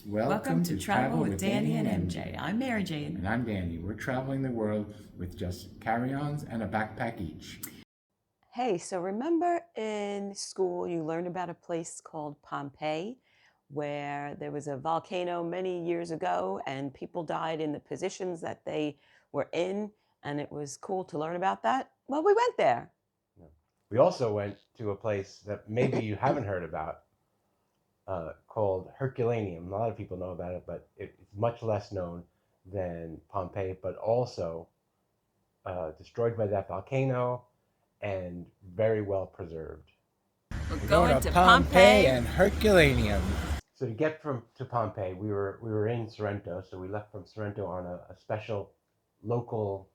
Welcome to Travel with Danny and MJ. I'm Mary Jane. And I'm Danny. We're traveling the world with just carry-ons and a backpack each. Hey, so remember in school you learned about a place called Pompeii, where there was a volcano many years ago and people died in the positions that they were in, and it was cool to learn about that? Well, we went there. We also went to a place that maybe you haven't heard about, called Herculaneum. A lot of people know about it, but it's much less known than Pompeii, but also destroyed by that volcano and very well preserved. We're going to Pompeii and Herculaneum. So to get to Pompeii, we were in Sorrento, so we left from Sorrento on a special local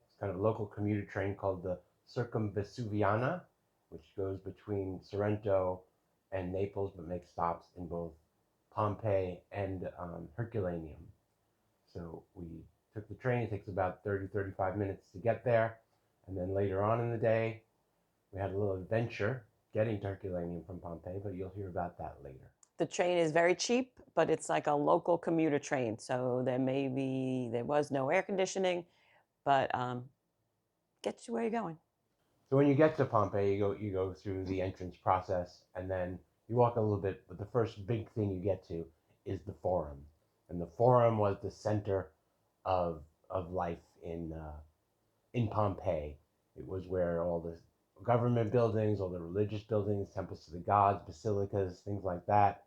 commuter train called the Circumvesuviana, which goes between Sorrento and Naples, but makes stops in both Pompeii and Herculaneum. So we took the train. It takes about 35 minutes to get there. And then later on in the day, we had a little adventure getting to Herculaneum from Pompeii, but you'll hear about that later. The train is very cheap, but it's like a local commuter train. So there was no air conditioning, but gets you where you're going. So when you get to Pompeii, you go through the entrance process, and then you walk a little bit, but the first big thing you get to is the Forum. And the Forum was the center of life in Pompeii. It was where all the government buildings, all the religious buildings, temples to the gods, basilicas, things like that,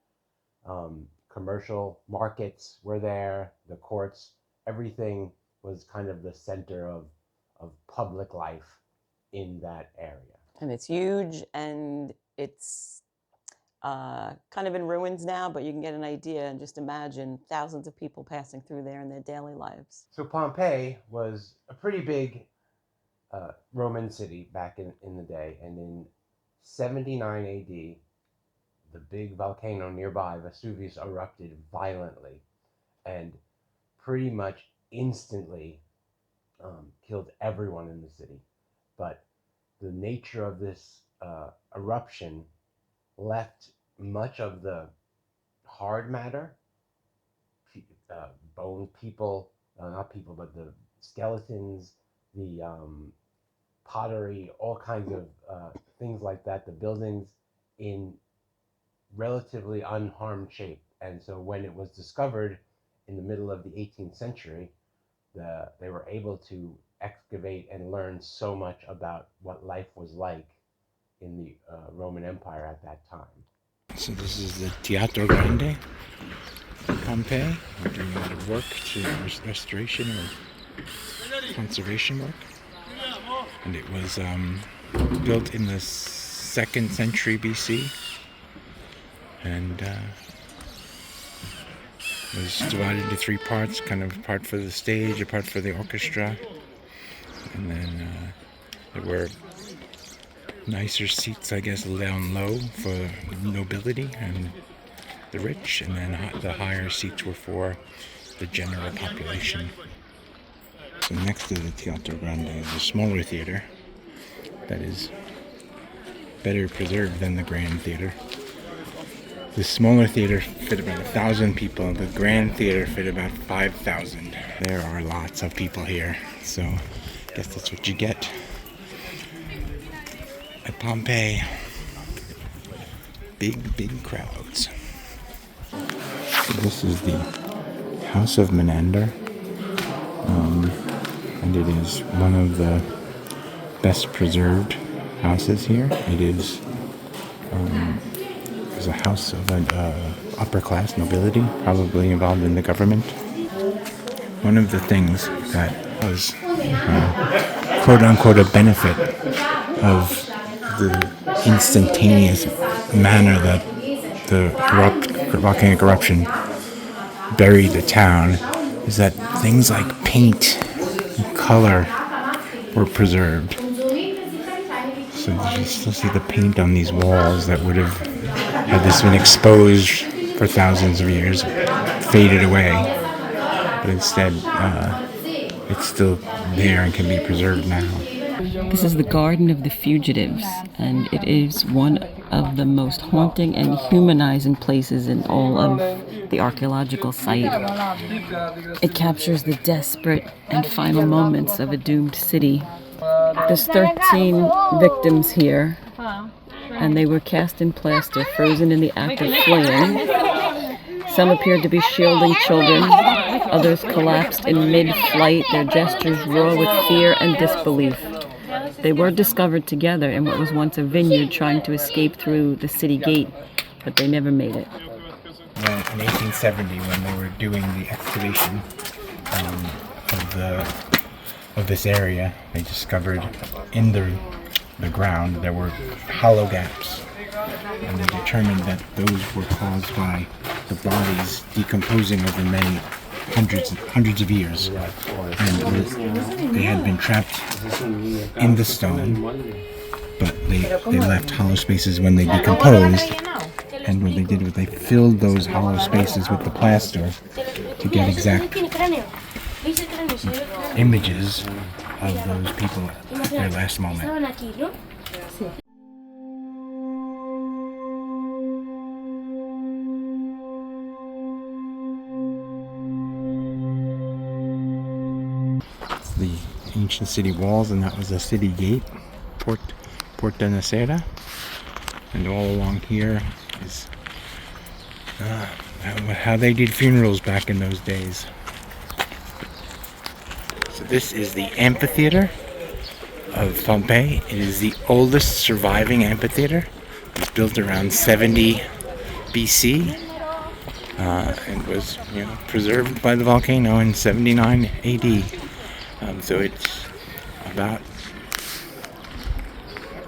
commercial markets were there, the courts, everything was kind of the center of public life in that area. And it's huge, and it's kind of in ruins now, but you can get an idea and just imagine thousands of people passing through there in their daily lives. So Pompeii was a pretty big Roman city back in the day, and in 79 AD, the big volcano nearby, Vesuvius, erupted violently and pretty much instantly killed everyone in the city. But the nature of this eruption left much of the hard matter, the skeletons, the pottery, all kinds of things like that, the buildings in relatively unharmed shape. And so when it was discovered in the middle of the 18th century, they were able to excavate and learn so much about what life was like in the Roman Empire at that time. So this is the Teatro Grande, Pompeii. We're doing a lot of work to restoration or conservation work. And it was built in the 2nd century BC. And was divided into 3 parts, kind of a part for the stage, a part for the orchestra. And then there were nicer seats, I guess, down low for nobility and the rich, and then the higher seats were for the general population. So next to the Teatro Grande is a smaller theater that is better preserved than the Grand Theater. The smaller theater fit about 1,000 people. The Grand Theater fit about 5,000. There are lots of people here, so I guess that's what you get at Pompeii. Big crowds. So this is the House of Menander, and it is one of the best preserved houses here. It is a house of an upper class nobility, probably involved in the government. One of the things that was quote unquote a benefit of the instantaneous manner that the volcanic eruption buried the town is that things like paint and color were preserved. So you still see the paint on these walls that would have, had this been exposed for thousands of years, faded away. But instead, it's still there and can be preserved now. This is the Garden of the Fugitives, and it is one of the most haunting and humanizing places in all of the archaeological site. It captures the desperate and final moments of a doomed city. There's 13 victims here, and they were cast in plaster, frozen in the act of fleeing. Some appeared to be shielding children. Others collapsed in mid-flight, their gestures raw with fear and disbelief. They were discovered together in what was once a vineyard, trying to escape through the city gate, but they never made it. In 1870, when they were doing the excavation of this area, they discovered in the ground there were hollow gaps, and they determined that those were caused by the bodies decomposing over many hundreds of years, and they had been trapped in the stone, but they left hollow spaces when they decomposed, and what they did was they filled those hollow spaces with the plaster to get exact images of those people at their last moment. The ancient city walls, and that was the city gate, Porta Nacera, and all along here is how they did funerals back in those days. So this is the amphitheater of Pompeii. It is the oldest surviving amphitheater. It was built around 70 BC and was preserved by the volcano in 79 AD. So it's about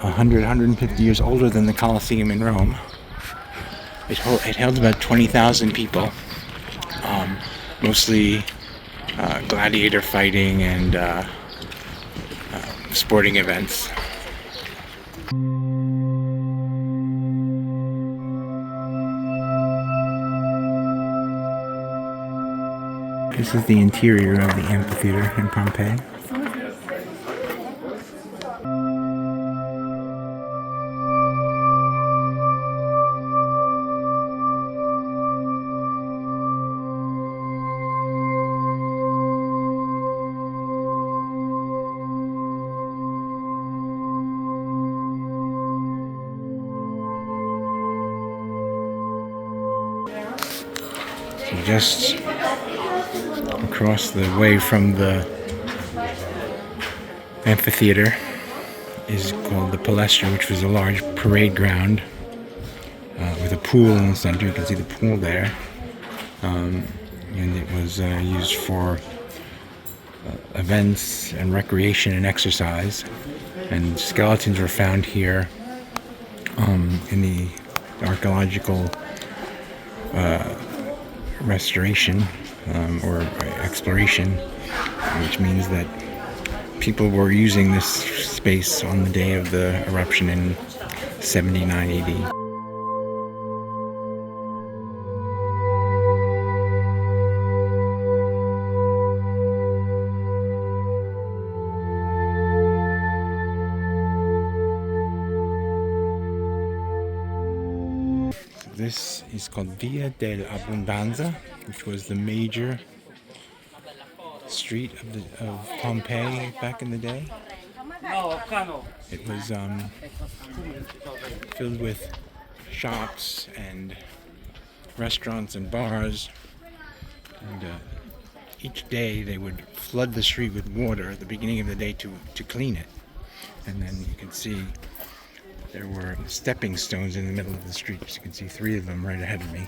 150 years older than the Colosseum in Rome. It held about 20,000 people, mostly gladiator fighting and sporting events. This is the interior of the amphitheater in Pompeii. So just across the way from the amphitheater is called the Palestra, which was a large parade ground with a pool in the center. You can see the pool there, and it was used for events and recreation and exercise. And skeletons were found here in the archaeological restoration or exploration, which means that people were using this space on the day of the eruption in 79 AD. This is called Via dell'Abbondanza, which was the major street of Pompeii back in the day. It was filled with shops and restaurants and bars, and each day they would flood the street with water at the beginning of the day to clean it. And then you can see there were stepping stones in the middle of the street. You can see 3 of them right ahead of me.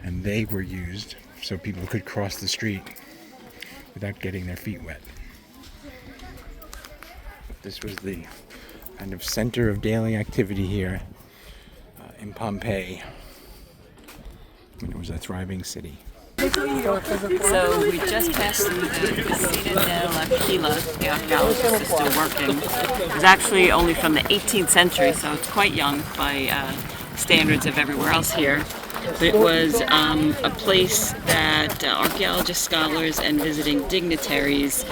And they were used so people could cross the street without getting their feet wet. This was the kind of center of daily activity here in Pompeii. And it was a thriving city. So we just passed through the Casina dell'Aquila. The archaeologist is still working. It was actually only from the 18th century, so it's quite young by standards of everywhere else here. But it was a place that archaeologists, scholars, and visiting dignitaries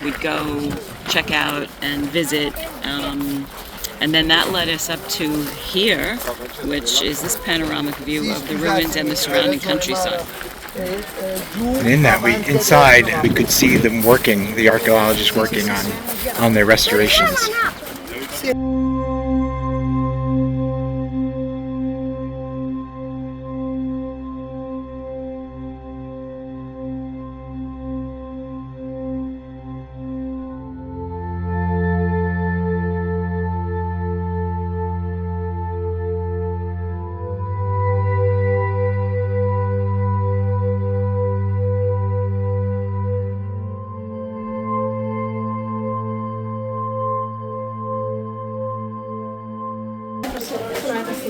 would go check out and visit. And then that led us up to here, which is this panoramic view of the ruins and the surrounding countryside. And in that, inside, we could see them working, the archaeologists working on their restorations.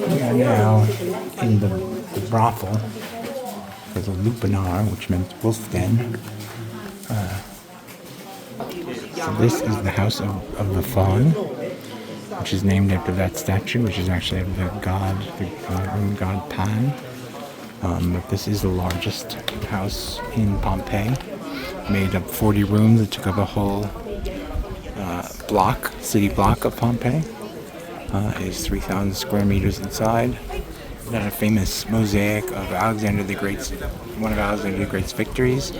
We are now in the brothel for the Lupanar, which meant wolf den. So this is the House of the Faun, which is named after that statue, which is actually of the Roman god Pan. But this is the largest house in Pompeii. Made up 40 rooms. It took up a whole city block of Pompeii. Is 3,000 square meters inside. It had a famous mosaic of Alexander the Great's, one of Alexander the Great's victories,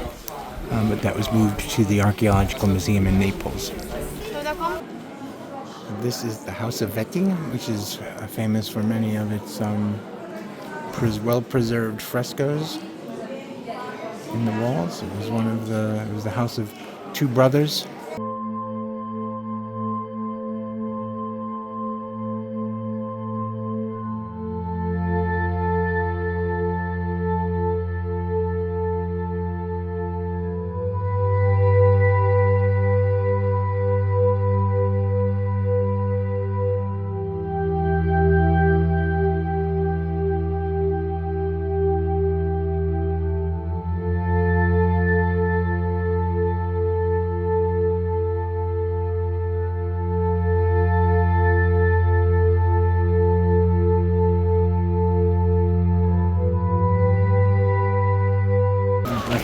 but that was moved to the Archaeological Museum in Naples. This is the House of Vetting, which is famous for many of its well-preserved frescoes in the walls. It was the house of two brothers.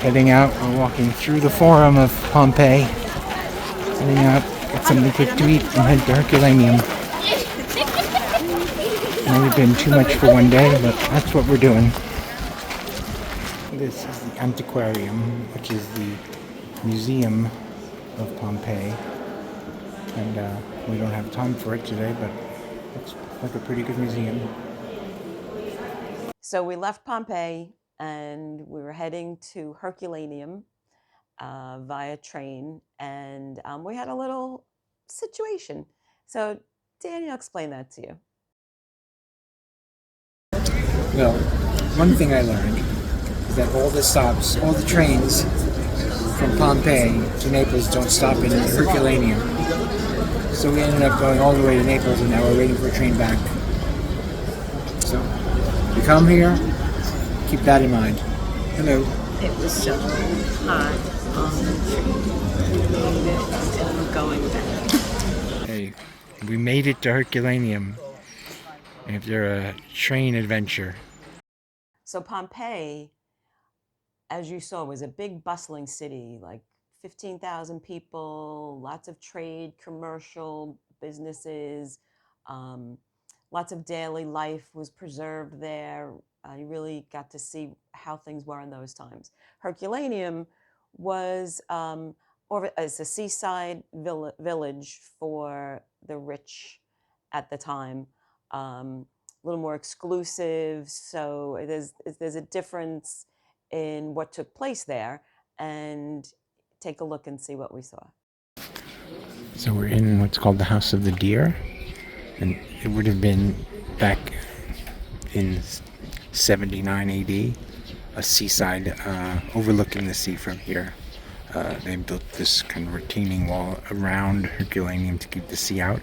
Heading out, we're walking through the Forum of Pompeii. Heading out, get something quick to eat, and head to Herculaneum. Might have been too much for one day, but that's what we're doing. This is the Antiquarium, which is the museum of Pompeii. And we don't have time for it today, but looks like a pretty good museum. So we left Pompeii and we were heading to Herculaneum via train, and we had a little situation. So Danny, I'll explain that to you. Well, one thing I learned is that all the trains from Pompeii to Naples don't stop in Herculaneum. So we ended up going all the way to Naples, and now we're waiting for a train back. So, if you come here, keep that in mind. Hello. It was so hot on the train. We made it, and we're going back. Hey, we made it to Herculaneum after a train adventure. So Pompeii, as you saw, was a big bustling city, like 15,000 people, lots of trade, commercial businesses, lots of daily life was preserved there. You really got to see how things were in those times. Herculaneum was as a seaside village for the rich at the time, a little more exclusive. So there's a difference in what took place there, and take a look and see what we saw. So we're in what's called the House of the Deer, and it would have been back in 79 AD, a seaside overlooking the sea from here. They built this kind of retaining wall around Herculaneum to keep the sea out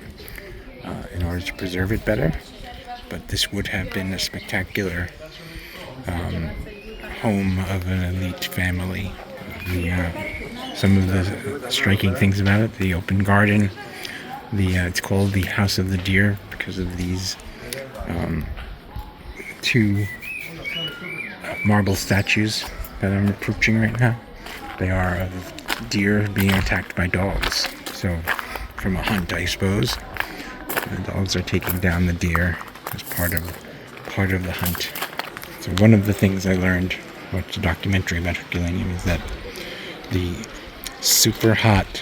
in order to preserve it better. But this would have been a spectacular home of an elite family. Some of the striking things about it: the open garden. It's called the House of the Deer because of these two marble statues that I'm approaching right now. They are of deer being attacked by dogs. So, from a hunt, I suppose. The dogs are taking down the deer as part of the hunt. So one of the things I learned watched a documentary about Herculaneum is that the super hot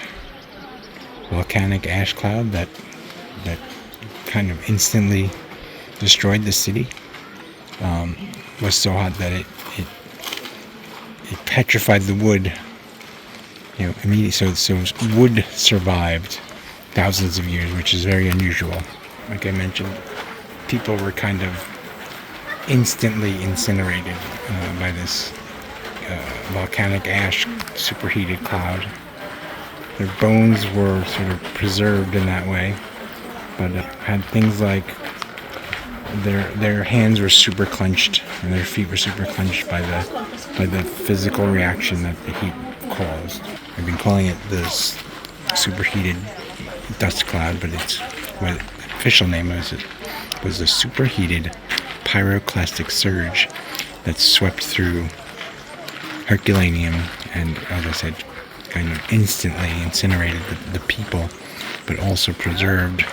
volcanic ash cloud that kind of instantly destroyed the city was so hot that it petrified the wood, immediately. So wood survived thousands of years, which is very unusual. Like I mentioned, people were kind of instantly incinerated by this volcanic ash superheated cloud. Their bones were sort of preserved in that way, but had things like their hands were super clenched and their feet were super clenched by the physical reaction that the heat caused. I've been calling it this superheated dust cloud, but the official name was the superheated pyroclastic surge that swept through Herculaneum and, as I said, kind of instantly incinerated the people, but also preserved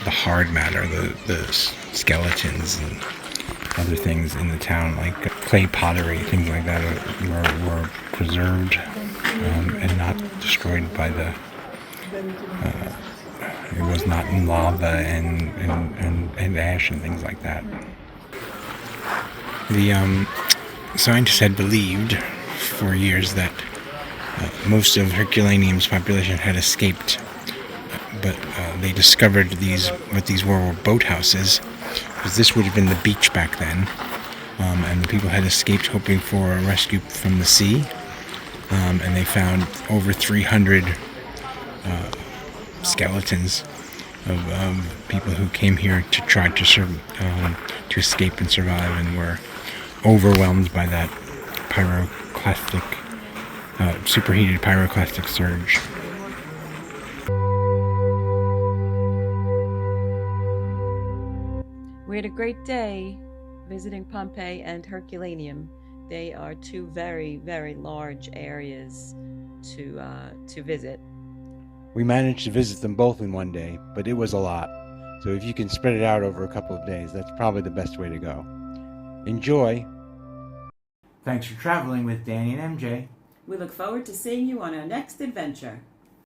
the hard matter, the skeletons and other things in the town, like clay pottery, things like that, were preserved and not destroyed by it was not in lava and ash and things like that. The scientists had believed for years that most of Herculaneum's population had escaped, but they discovered what these were boathouses, because this would have been the beach back then, and the people had escaped hoping for a rescue from the sea, and they found over 300 skeletons of people who came here to try to escape and survive, and were overwhelmed by that superheated pyroclastic surge. We had a great day visiting Pompeii and Herculaneum. They are two very, very large areas to visit. We managed to visit them both in one day, but it was a lot. So if you can spread it out over a couple of days, that's probably the best way to go. Enjoy! Thanks for traveling with Danny and MJ. We look forward to seeing you on our next adventure.